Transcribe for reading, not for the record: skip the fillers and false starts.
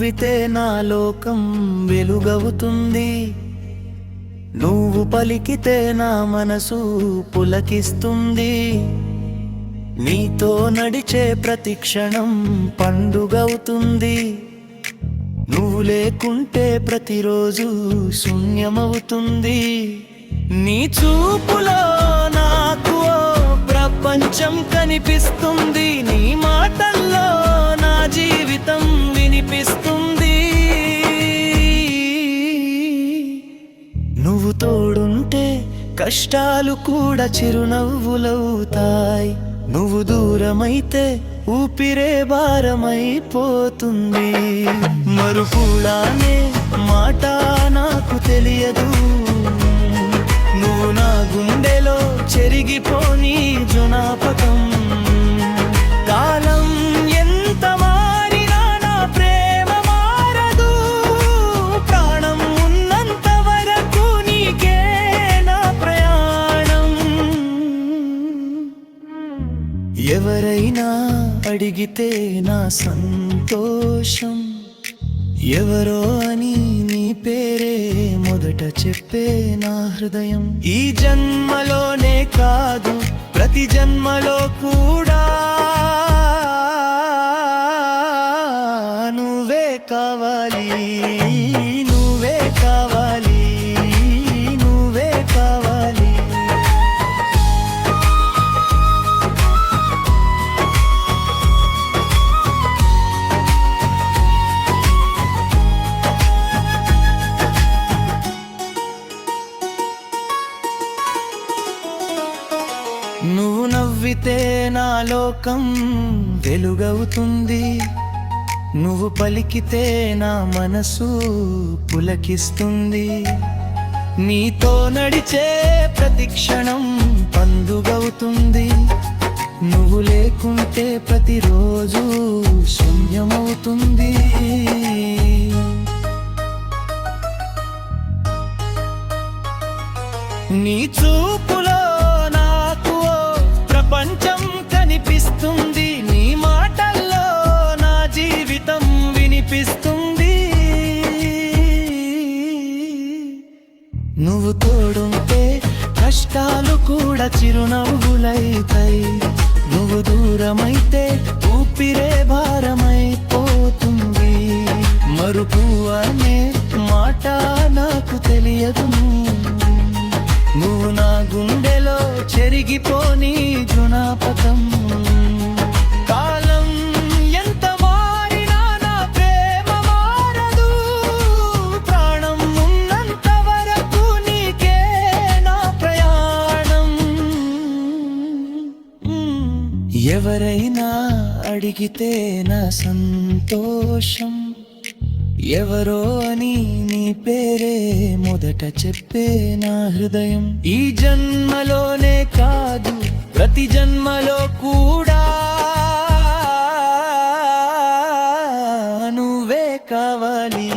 నవ్వితే నా లోకం వెలుగవుతుంది, నువ్వు పలికితే నా మనసు పులకిస్తుంది. నీతో నడిచే ప్రతి క్షణం పండుగవుతుంది, నువ్వు లేకుంటే ప్రతిరోజు శూన్యమవుతుంది. నీ చూపులో నాకు ప్రపంచం కనిపిస్తుంది, నీ మాటల్లో నా జీవితం వినిపిస్తుంది. నువ్వు తోడుంటే కష్టాలు కూడా చిరునవ్వులవుతాయి, నువ్వు దూరమైతే ఊపిరే భారమైపోతుంది. మరుపులానే మాట నాకు తెలియదు, నువ్వు నా గుండెలో చెరిగిపోని జ్ఞాపకం. కాలం ఎంత మారినా నా ప్రేమ మారదు, ప్రాణం ఉన్నంత వరకు నీకే నా ప్రయాణం. ఎవరైనా అడిగితే నా సంతోషం, ఎవరో అని నీ పేరే మొదట చెప్పే నా హృదయం. ఈ జన్మలోనే కాదు ప్రతి జన్మలో కూడా నువ్వే కావాలి, నువ్వే కావాలి, నువ్వే కావాలి. నువ్వు నవ్వితే నా లోకం వెలుగవుతుంది, నువ్వు పలికితే నా మనసు పులకిస్తుంది. నీతో నడిచే ప్రతి క్షణం పండుగవుతుంది, నువ్వు లేకుంటే ప్రతిరోజు శూన్యమవుతుంది. నీ చూపులో ప్రపంచం కనిపిస్తుంది, నీ మాటల్లో నా జీవితం వినిపిస్తుంది. నువ్వు తోడుంటే కష్టాలు కూడా చిరునవ్వులైతాయి, నువ్వు దూరమైతే ఊపిరే భారమైపోతుంది. మరుపు అనే మాట నాకు తెలియదు, నువ్వు నా గుండెలో చెరిగిపోని జ్ఞాపకం. కాలం ఎంత మారినా నా ప్రేమ మారదు, ప్రాణం ఉన్నంత వరకు నీకే నా ప్రయాణం. ఎవరైనా అడిగితే నా సంతోషం, ఎవరో అని నీ పేరే మొదట చెప్పే నా హృదయం. ఈ జన్మలోనే కాదు ప్రతి జన్మలో కూడా నువ్వే కావాలి.